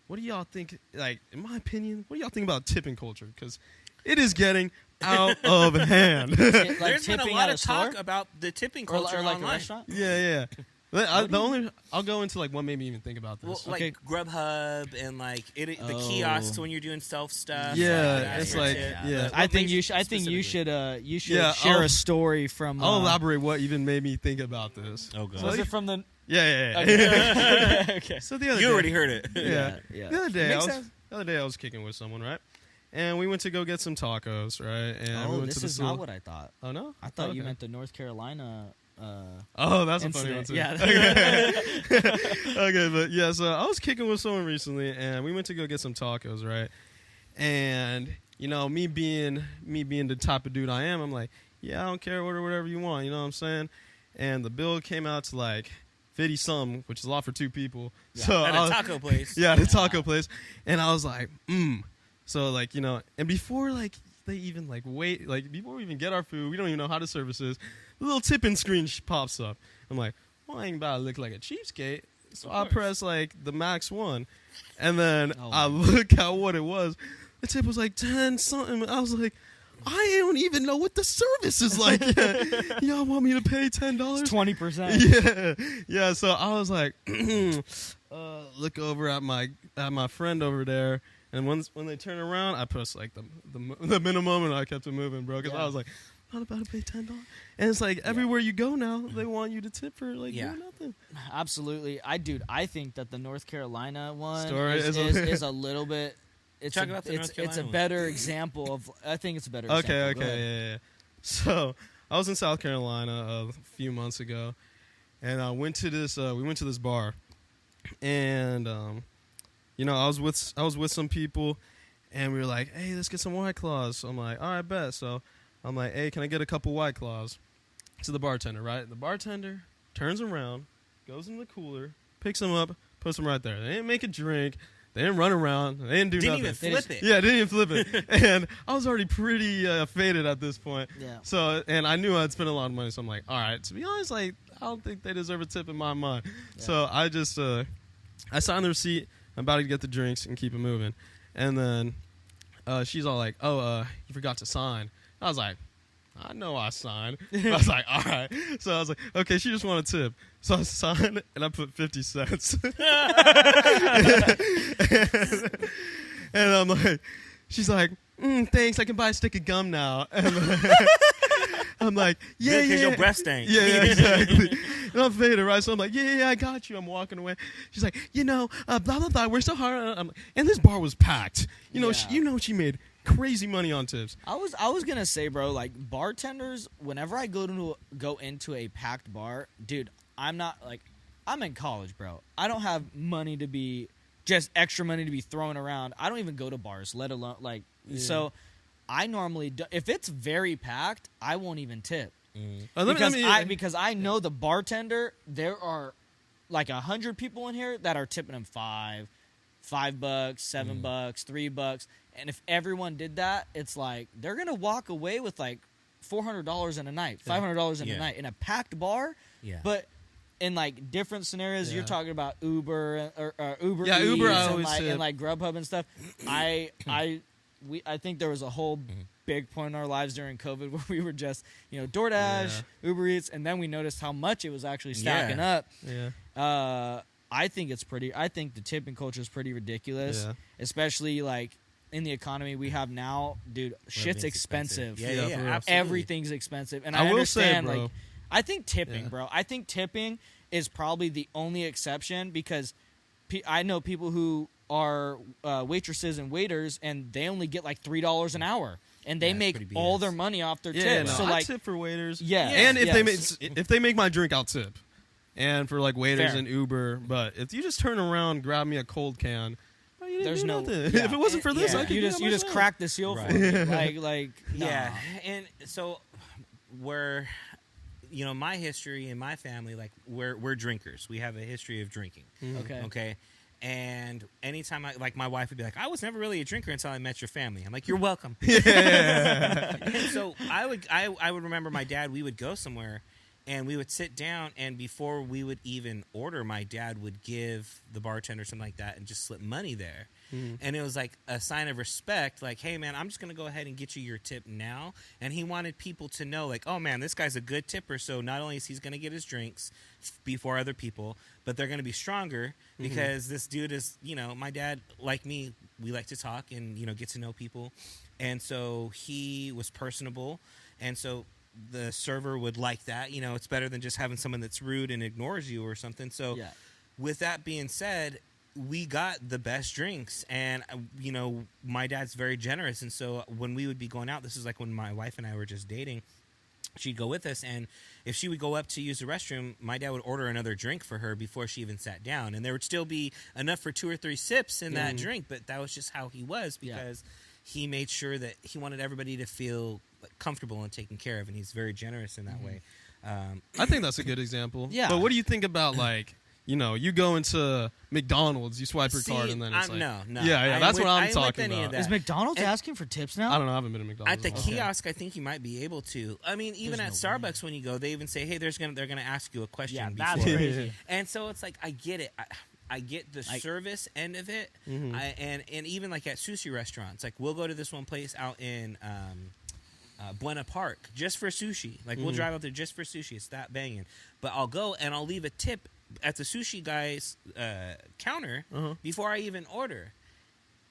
what do y'all think, like, in my opinion, what do y'all think about tipping culture? Because it is getting out of hand. There's been a lot of talk about the tipping culture or like online. a restaurant. Yeah. I'll go into like what made me even think about this. Well, like Grubhub and like the kiosks when you're doing self stuff. Yeah, it's like I think you should share a story from. I'll elaborate what even made me think about this. Oh god, was it from the? Yeah. Okay. So the other you day, already heard it. Yeah. The other day I was kicking with someone, right? And we went to go get some tacos, right? And we went this to is not what I thought. Oh no, I thought you meant the North Carolina. That's a funny one too. Yeah. Okay, but yeah, so I was kicking with someone recently, and we went to go get some tacos, right? And you know, me being the type of dude I am, I'm like, yeah, I don't care, order whatever you want, you know what I'm saying? And the bill came out to like 50-something, which is a lot for two people. Yeah. So At a taco place. Yeah, at a taco place, and I was like, So like, you know, and before like they even like wait, like before we even get our food, we don't even know how the service is. The little tipping screen pops up. I'm like, well, I ain't about to look like a cheapskate. So I press like the max one. And then I look at what it was. The tip was like 10 something. I was like, I don't even know what the service is like yet. Y'all want me to pay $10? 20%. Yeah. So I was like, look over at my friend over there. And when they turn around, I press like the minimum, and I kept it moving, bro. Because I was like, I'm not about to pay $10. And it's like everywhere you go now, they want you to tip for like doing nothing. Absolutely, I think that the North Carolina one Story is a little bit. It's a better example of. I think it's a better. example. Yeah. So I was in South Carolina a few months ago, and I went to this. We went to this bar, and you know, I was with some people, and we were like, hey, let's get some White Claws. So I'm like, all right, bet. So I'm like, hey, can I get a couple White Claws? To the bartender, right? The bartender turns around, goes in the cooler, picks them up, puts them right there. They didn't make a drink. They didn't run around. They didn't do nothing. Didn't even flip it. Yeah, didn't even flip it. And I was already pretty faded at this point. Yeah. So, and I knew I'd spent a lot of money. So I'm like, all right, to be honest, like, I don't think they deserve a tip in my mind. Yeah. So I just, I signed the receipt. I'm about to get the drinks and keep it moving. And then she's all like, you forgot to sign. I was like, I know I signed. I was like, all right. So I was like, okay, she just want a tip. So I signed, and I put 50 cents. and I'm like, she's like, thanks, I can buy a stick of gum now. And I'm like, yeah. Because your breath stank. Yeah, exactly. And I'm faded, right? So I'm like, yeah, I got you. I'm walking away. She's like, blah, blah, blah. We're so hard. And this bar was packed. You know, she made crazy money on tips. I was gonna say, bro, like bartenders. Whenever I go into a packed bar, dude, I'm in college, bro. I don't have money to be just extra money to be thrown around. I don't even go to bars, let alone like. Yeah. So, I normally if it's very packed, I won't even tip because I know the bartender. There are like 100 people in here that are tipping him $5, $7, $3. And if everyone did that, it's like they're going to walk away with like $400 in a night, $500 in a night in a packed bar. Yeah. But in like different scenarios, you're talking about Uber or Uber Eats Uber and like Grubhub and stuff. I think there was a whole big point in our lives during COVID where we were just, DoorDash, Uber Eats, and then we noticed how much it was actually stacking up. Yeah. I think the tipping culture is pretty ridiculous, especially like in the economy we have now, dude, shit's expensive. Yeah, absolutely. Everything's expensive. And I will understand, say, bro. like, I think tipping, bro. I think tipping is probably the only exception because I know people who are waitresses and waiters, and they only get like $3 an hour, and they make all their money off their tips. No, so I like, tip for waiters. Yeah, and if they make my drink, I'll tip. And for like waiters Fair. and Uber, but if you just turn around, grab me a cold can, bro, you didn't There's do no. nothing. Yeah. If it wasn't for this, I could you do just it you just myself. crack the seal Right. for me. Like Yeah, and so we're, my history in my family, like we're drinkers. We have a history of drinking. Okay. And anytime my wife would be like, I was never really a drinker until I met your family. I'm like, you're welcome. And so I would remember my dad. We would go somewhere, and we would sit down, and before we would even order, my dad would give the bartender something like that and just slip money there. And it was like a sign of respect, like, hey, man, I'm just going to go ahead and get you your tip now. And he wanted people to know, like, oh, man, this guy's a good tipper. So not only is he going to get his drinks before other people, but they're going to be stronger because this dude is, my dad, like me, we like to talk and, get to know people. And so he was personable. And so the server would like that. It's better than just having someone that's rude and ignores you or something. So with that being said, we got the best drinks, and my dad's very generous, and so when we would be going out, this is like when my wife and I were just dating, she'd go with us, and if she would go up to use the restroom, my dad would order another drink for her before she even sat down, and there would still be enough for 2 or 3 sips in that drink, but that was just how he was, because he made sure that he wanted everybody to feel comfortable and taken care of, and he's very generous in that way. I think that's a good example. Yeah. But what do you think about like, you go into McDonald's, you swipe your card, and then it's like, no. Yeah, that's what I'm talking about. Is McDonald's asking for tips now? I don't know. I haven't been to McDonald's. At the kiosk, I think you might be able to. I mean, even at Starbucks, when you go, they even say, "Hey, they're gonna ask you a question." Yeah, before. that's crazy. And so it's like, I get it. I get the service end of it, and even like at sushi restaurants, like we'll go to this one place out in Buena Park just for sushi. Like we'll drive out there just for sushi. It's that banging. But I'll go and I'll leave a tip at the sushi guy's counter before I even order.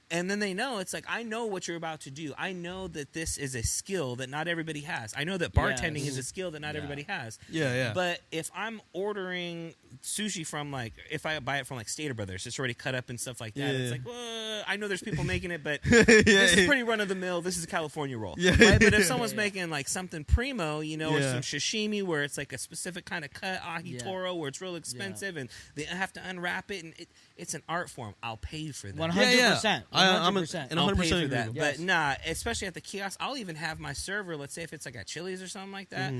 And then they know, it's like, I know what you're about to do. I know that this is a skill that not everybody has. I know that bartending is a skill that not everybody has. Yeah. But if I'm ordering sushi from, like, if I buy it from, like, Stater Brothers, it's already cut up and stuff like that. It's like, well, I know there's people making it, but this is pretty run-of-the-mill. This is a California roll. Right? But if someone's making, like, something primo, or some sashimi where it's, like, a specific kind of cut, ahi toro, where it's real expensive, and they have to unwrap it, and it's an art form. I'll pay for that. 100%. I'm 100%. and I'll 100% pay for agree that. with But nah, especially at the kiosk, I'll even have my server, let's say if it's like at Chili's or something like that,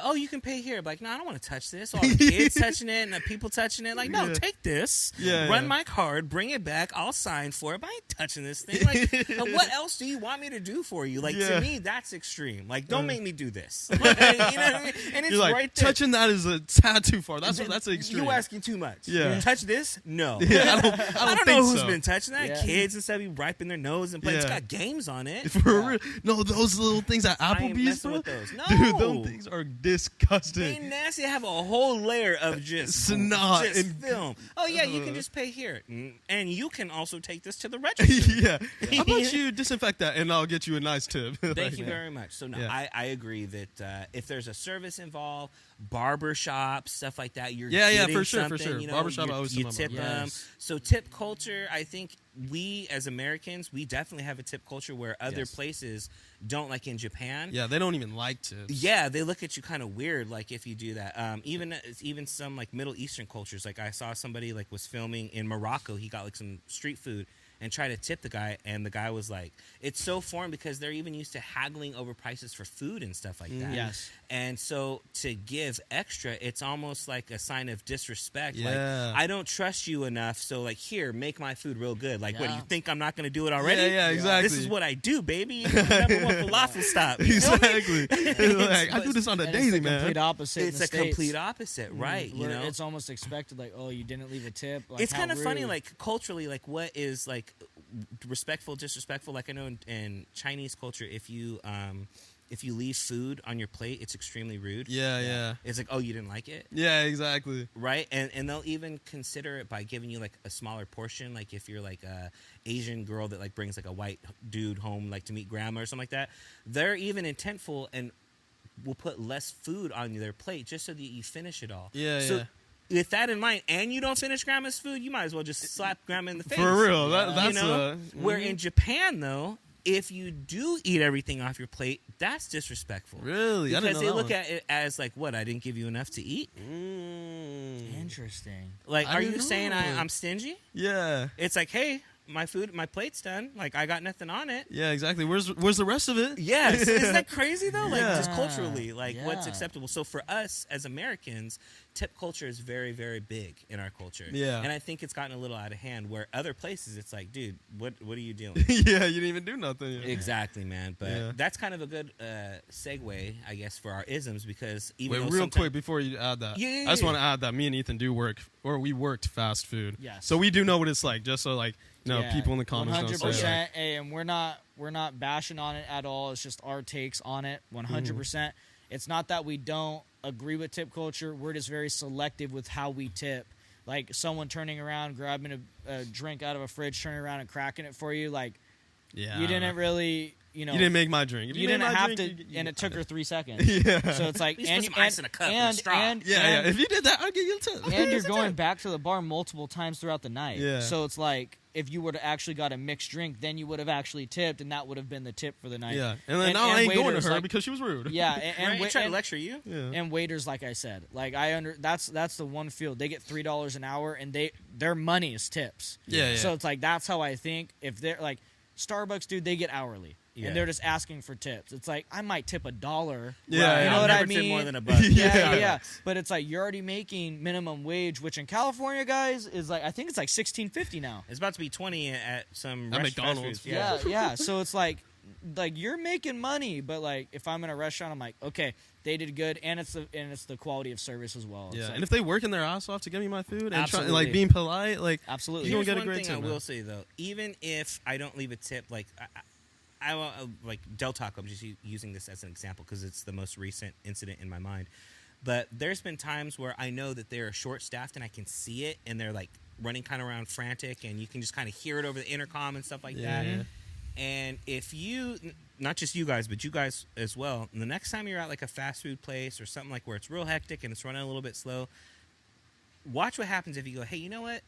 oh, you can pay here. Like, no, I don't want to touch this. All the kids touching it and the people touching it. Like, no, take this. Run my card. Bring it back. I'll sign for it. But I ain't touching this thing. Like, what else do you want me to do for you? Like, to me, that's extreme. Like, don't make me do this. Like, you know what I mean? And it's You're like, right there. touching that is a tad too far. That's extreme. You asking too much. Yeah. Touch this? No. Yeah, I don't I don't think know who's so. been touching that. Yeah. Kids and stuff be wiping their nose and playing. It's Yeah. got games on it. For real. No, those little things at I ain't Applebee's, messing bro. with those. No. Dude, those things are disgusting. They ain't nasty. They have a whole layer of just Snot just and- film. Oh yeah, you can just pay here, and you can also take this to the register. Yeah. How about you disinfect that and I'll get you a nice tip? Thank you very much. So no, Yeah. I agree that if there's a service involved, barber shops, stuff like that, you're Yeah, getting for sure, for something, sure. You know, Barbershop, you, I always you tip my tip barber. them. Yes. So tip culture, I think we as Americans, we definitely have a tip culture where other places don't, like in Japan. Yeah, they don't even like tips. Yeah, they look at you kind of weird, like if you do that. Even some like Middle Eastern cultures. Like I saw somebody like was filming in Morocco. He got like some street food and tried to tip the guy, and the guy was like, "It's so foreign because they're even used to haggling over prices for food and stuff like that." Yes. And so to give extra, it's almost like a sign of disrespect. Yeah. Like I don't trust you enough, so like here, make my food real good. Like what, Yeah. you think I'm not going to do it already? Yeah, exactly. This is what I do, baby. Number one falafel stop. You know what I mean? Exactly. Like, I do this on a And daily, it's the man. complete opposite. It's in a the States. complete opposite, right? You Where know, it's almost expected. Like, oh, you didn't leave a tip. Like, it's how kind of funny, rude. like culturally, like what is like respectful, disrespectful. Like I know in Chinese culture, if you if you leave food on your plate, it's extremely rude. Yeah. It's like, oh, you didn't like it? Yeah, exactly. Right? And they'll even consider it by giving you like a smaller portion. Like if you're like a Asian girl that like brings like a white dude home like to meet grandma or something like that, they're even intentful and will put less food on their plate just so that you finish it all. Yeah. With that in mind, and you don't finish grandma's food, you might as well just slap grandma in the face. For real. That's Where in Japan, though, if you do eat everything off your plate, that's disrespectful. Really? Because they look at it as like, what, I didn't give you enough to eat? Interesting. Like, are you saying I'm stingy? Yeah. It's like, hey, my plate's done. Like, I got nothing on it. Yeah, exactly. Where's the rest of it? Yes. Isn't that crazy, though? Like, Yeah. just culturally, like, what's acceptable. So for us as Americans, tip culture is very, very big in our culture. Yeah. And I think it's gotten a little out of hand, where other places, it's like, dude, what are you doing? Yeah, you didn't even do nothing. Yeah. Exactly, man. But that's kind of a good segue, I guess, for our isms, because even Wait, real quick before you add that. Yeah. I just want to add that me and Ethan do work, or we worked fast food. Yes. So we do know what it's like, just so like, people in the comments don't say 100%. Hey, and we're not bashing on it at all. It's just our takes on it. 100%. It's not that we don't agree with tip culture. We're just very selective with how we tip. Like someone turning around, grabbing a drink out of a fridge, turning around and cracking it for you. Like, you didn't really, you didn't make my drink. If you didn't have drink, to, and it took her 3 seconds. Yeah. So it's like, put some ice in a cup and a straw. Yeah. If you did that, I'd give you a tip. And you're going back to the bar multiple times throughout the night. Yeah. So it's like, if you would have actually got a mixed drink, then you would have actually tipped, and that would have been the tip for the night. Yeah. And then now I ain't going to her like, because she was rude. Yeah. And trying to lecture you. Yeah. And waiters, like I said, like that's the one field. They get $3 an hour, and their money is tips. Yeah. So it's like, that's how I think. If they're like Starbucks, dude, they get hourly. Yeah. And they're just asking for tips. It's like, I might tip $1. Yeah, you know I'll what never I mean? tip more than $1. Yeah. But it's like, you're already making minimum wage, which in California, guys, is like, I think it's like $16.50 now. It's about to be 20 at some At fast McDonald's. foods. Yeah. So it's like you're making money, but like if I'm in a restaurant, I'm like, okay, they did good, and it's the quality of service as well. Yeah. Like, And if they working their ass off to get me my food and Absolutely. like being polite, like absolutely. you don't Here's get a one great thing tip. I will say though, even if I don't leave a tip, like I like Del Taco, I'm just using this as an example because it's the most recent incident in my mind. But there's been times where I know that they're short-staffed and I can see it, and they're like running kind of around frantic, and you can just kind of hear it over the intercom and stuff like that. Yeah. And if you, not just you guys, but you guys as well, the next time you're at like a fast food place or something like where it's real hectic and it's running a little bit slow, watch what happens if you go, hey, you know what?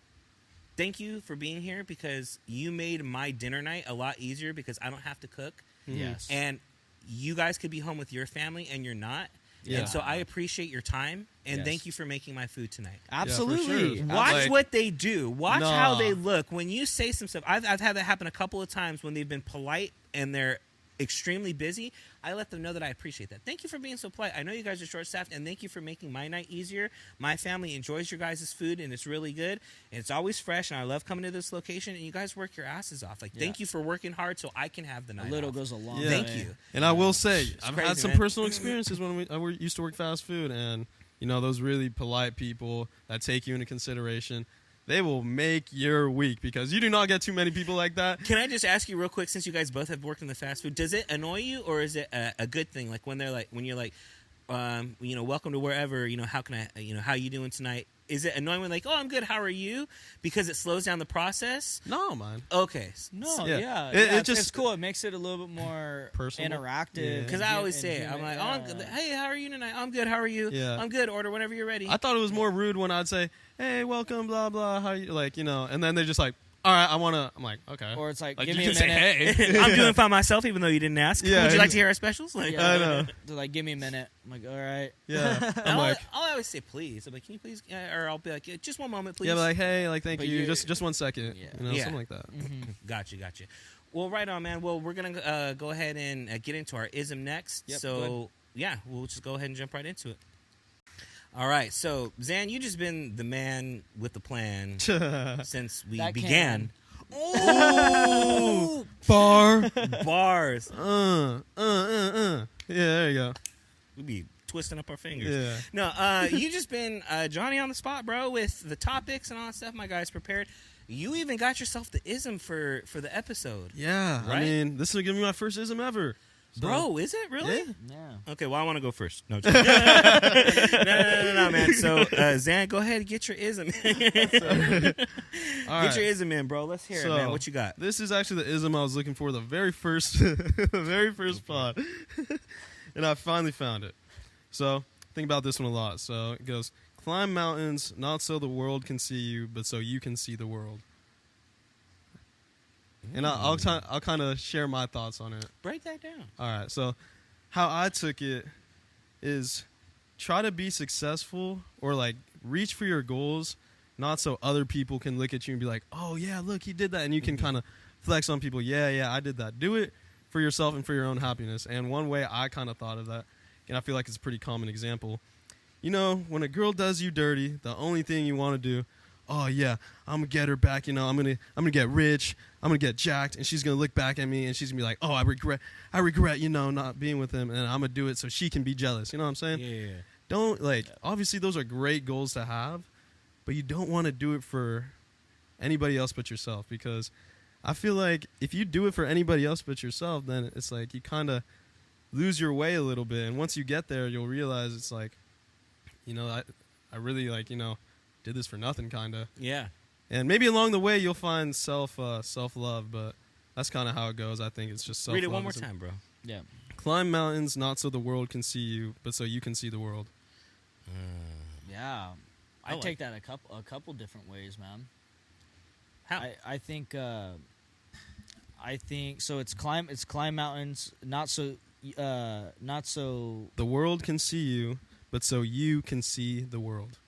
Thank you for being here because you made my dinner night a lot easier because I don't have to cook. Yes. And you guys could be home with your family and you're not. Yeah. And so I appreciate your time and Yes. thank you for making my food tonight. Absolutely. sure. Watch Like- what they do. Watch Nah. how they look. When you say some stuff, I've had that happen a couple of times when they've been polite and they're extremely busy. I let them know that I appreciate that. Thank you for being so polite. I know you guys are short-staffed, and thank you for making my night easier. My family enjoys your guys' food, and it's really good, and it's always fresh, and I love coming to this location, and you guys work your asses off. Like, thank you for working hard so I can have the night A little off. goes a long Yeah. way. Thank you. And I will say, I've crazy, had some man. personal experiences when I used to work fast food, and those really polite people that take you into consideration, they will make your week because you do not get too many people like that. Can I just ask you real quick, since you guys both have worked in the fast food, does it annoy you or is it a good thing? Like when you're like, welcome to wherever, how can I, how you doing tonight? Is it annoying when like, oh, I'm good, how are you? Because it slows down the process? No, man. Okay. No, Yeah. yeah. It just- it's cool. It makes it a little bit more Personal? interactive. Yeah. Because I always say it. I'm like, oh, I'm good. Hey, how are you tonight? I'm good, how are you? Yeah. I'm good, order whenever you're ready. I thought it was more rude when I'd say, hey, welcome, blah, blah, how you, and then they're just like, all right, I'm like, okay. Or it's like, Like, give you me a can minute. say, hey. I'm doing fine myself, even though you didn't ask. Yeah. Would you like to hear our specials? Like, Yeah. I know. They're like, give me a minute. I'm like, all right. Yeah. I'm like, I'll always say please. I'm like, can you please? Or I'll be like, yeah, just one moment, please. yeah, but like, hey, like, thank But you. you're- Just 1 second. Yeah. Yeah. Something like that. Gotcha. Well, right on, man. Well, we're going to go ahead and get into our ism next. Yep, So, yeah, we'll just go ahead and jump right into it. All right. So, Zan, you just been the man with the plan since we That began. can. Oh, Bar. bars. Yeah, there you go. We'd be twisting up our fingers. Yeah. No, you just been Johnny on the spot, bro, with the topics and all that stuff. My guy's prepared. You even got yourself the ism for the episode. Yeah. Right? I mean, this is going to be my first ism ever. So, Bro, is it really? Yeah. Okay, well, I want to go first. No, no, man. So, Zan, go ahead and get your ism. All right. Get your ism in, bro. Let's hear it, man. What you got? This is actually the ism I was looking for the very first, the very first pod, and I finally found it. So think about this one a lot. So it goes: climb mountains, not so the world can see you, but so you can see the world. And I'll kind of share my thoughts on it. Break that down. All right. So how I took it is try to be successful or like reach for your goals, not so other people can look at you and be like, oh, yeah, look, he did that. And you can kind of flex on people. Yeah, I did that. Do it for yourself and for your own happiness. And one way I kind of thought of that, and I feel like it's a pretty common example, you know, when a girl does you dirty, the only thing you want to do, oh, yeah, I'm going to get her back. You know, I'm gonna get rich. I'm going to get jacked. And she's going to look back at me and she's going to be like, oh, I regret, you know, not being with him. And I'm going to do it so she can be jealous. You know what I'm saying? Yeah. Don't, like, obviously those are great goals to have, but you don't want to do it for anybody else but yourself, because I feel like if you do it for anybody else but yourself, then it's like you kind of lose your way a little bit. And once you get there, you'll realize it's like, you know, I really, like, you know, did this for nothing, kind of. Yeah. And maybe along the way you'll find self-love, but that's kind of how it goes. I think it's just self-love. Read it one more time, bro. Yeah. Climb mountains, not so the world can see you, but so you can see the world. Yeah. I like take that a couple different ways, man. How? I think so. It's climb mountains, not so. The world can see you, but so you can see the world.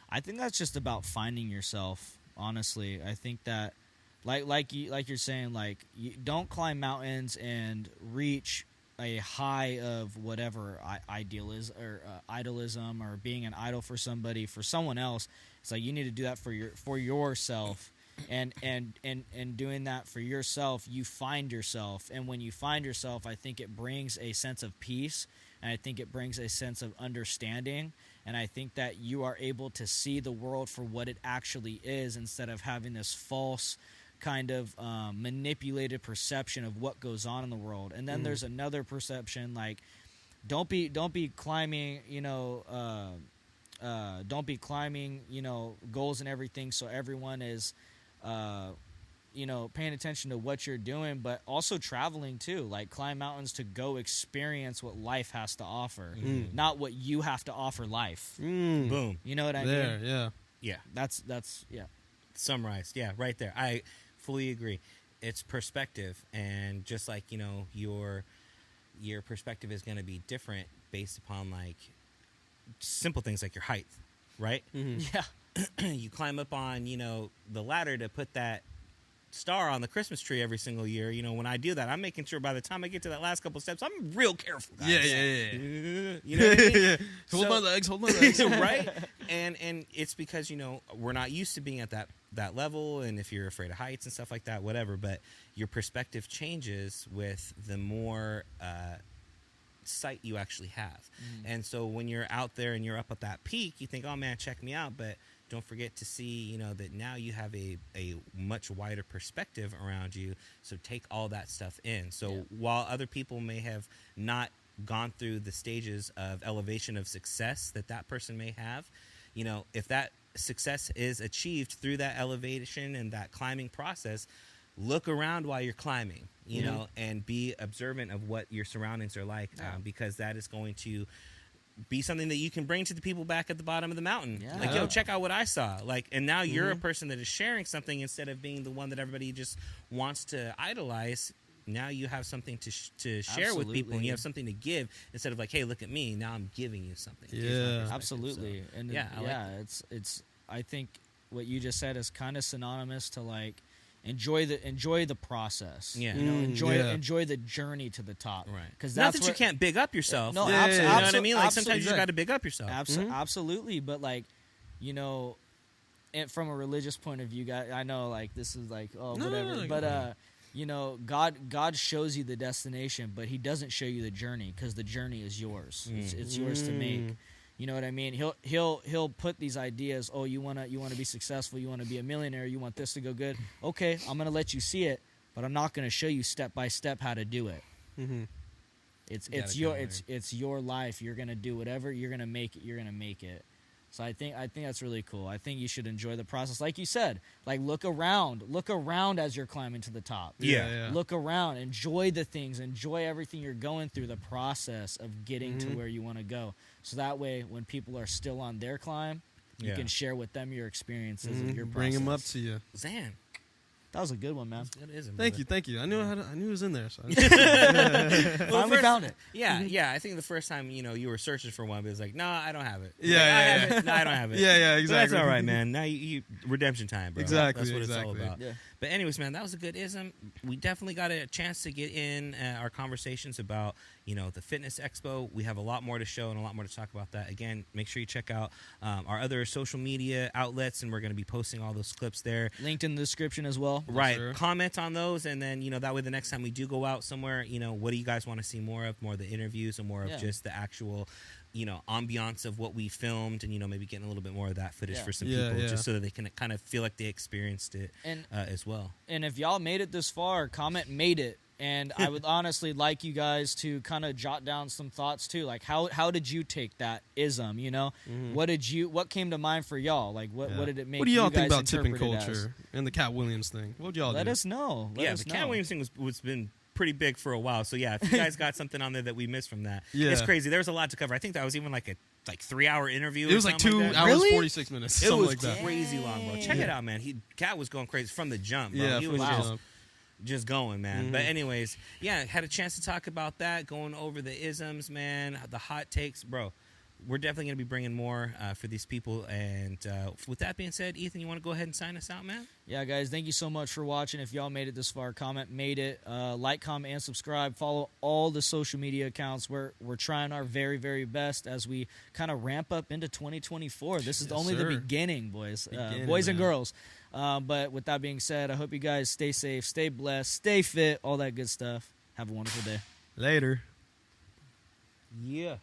I think that's just about finding yourself. Honestly, I think that, like you're saying, like, you don't climb mountains and reach a high of whatever idolism or being an idol for somebody, for someone else. It's like you need to do that for yourself, and doing that for yourself, you find yourself. And when you find yourself, I think it brings a sense of peace, and I think it brings a sense of understanding. And I think that you are able to see the world for what it actually is, instead of having this false kind of manipulated perception of what goes on in the world. And then there's another perception, like, don't be climbing, don't be climbing, goals and everything, so everyone is paying attention to what you're doing, but also traveling too. Like, climb mountains to go experience what life has to offer, not what you have to offer life. Boom. You know what I There, mean? yeah. Yeah. That's yeah. Summarized. Yeah, right there. I fully agree. It's perspective, and just like, your perspective is going to be different based upon, like, simple things like your height, right? Yeah. You climb up on, the ladder to put that star on the Christmas tree every single year. When I do that, I'm making sure by the time I get to that last couple steps, I'm real careful, guys. Yeah. You know what I mean? Hold my legs. Right? And it's because, we're not used to being at that level, and if you're afraid of heights and stuff like that, whatever, but your perspective changes with the more sight you actually have. And so when you're out there and you're up at that peak, you think, oh man, check me out, but don't forget to see, that now you have a much wider perspective around you. So take all that stuff in. So while other people may have not gone through the stages of elevation of success that person may have, if that success is achieved through that elevation and that climbing process, look around while you're climbing, and be observant of what your surroundings are like, because that is going to be something that you can bring to the people back at the bottom of the mountain. Yeah. Like, yo, check out what I saw. Like, and now you're a person that is sharing something instead of being the one that everybody just wants to idolize. Now you have something to share with people, and you have something to give instead of like, hey, look at me. Now I'm giving you something. Yeah, absolutely. So, and it's. I think what you just said is kind of synonymous to, like, enjoy the process. Yeah. Enjoy the journey to the top. Right. Because not that you can't big up yourself. No, you know what I mean? Like, sometimes you just got to big up yourself. Absolutely. But, like, and from a religious point of view, guys, I know, like, this is like, whatever. But God shows you the destination, but He doesn't show you the journey, because the journey is yours. It's yours to make. You know what I mean? He'll put these ideas. Oh, you wanna be successful. You want to be a millionaire. You want this to go good. Okay, I'm gonna let you see it, but I'm not gonna show you step by step how to do it. It's your life. You're gonna do whatever. You're gonna make it. You're gonna make it. So I think that's really cool. I think you should enjoy the process, like you said. Like look around as you're climbing to the top. Yeah. Look around, enjoy the things, enjoy everything you're going through, the process of getting to where you want to go. So that way, when people are still on their climb, you can share with them your experices of your process. Bring them up to you. Zan. That was a good one, man. That is. Thank you. I knew it was in there. So. Finally found it. Yeah. I think the first time you were searching for one, but it's like, no, I don't have it. Yeah, I have it. No, I don't have it. Yeah, exactly. But that's all right, man. Now you redemption time, bro. Exactly. That's what it's all about. Yeah. But anyways, man, that was a good ism. We definitely got a chance to get in our conversations about the Fitness Expo. We have a lot more to show and a lot more to talk about that. Again, make sure you check out our other social media outlets, and we're going to be posting all those clips there. Linked in the description as well. Right. Sure. Comment on those, and then that way the next time we do go out somewhere, what do you guys want to see more of? More of the interviews, or more of just the actual ambiance of what we filmed, and maybe getting a little bit more of that footage for some people, just so that they can kind of feel like they experienced it as well. And if y'all made it this far, comment "made it." And I would honestly like you guys to kind of jot down some thoughts too, like how did you take that ism? What came to mind for y'all? Like what did it make? What do y'all think guys about tipping interpret it culture and the Cat Williams thing? What would y'all Let do? us know. The Cat Williams thing was been pretty big for a while. So yeah, if you guys got something on there that we missed from that, it's crazy. There was a lot to cover. I think that was even like a 3-hour interview. It was like 2 hours, Really? 46 minutes. It Something was like that. crazy long, bro. Check it out, man. Cat was going crazy from the jump, bro. Yeah, He was wow. just going, man. But anyways, had a chance to talk about that, going over the isms, man, the hot takes, bro. We're definitely going to be bringing more for these people. And with that being said, Ethan, you want to go ahead and sign us out, man? Yeah, guys, thank you so much for watching. If y'all made it this far, comment "made it." Like, comment, and subscribe. Follow all the social media accounts. We're trying our very, very best as we kind of ramp up into 2024. This is only the beginning, boys. Boys and girls. But with that being said, I hope you guys stay safe, stay blessed, stay fit, all that good stuff. Have a wonderful day. Later. Yeah.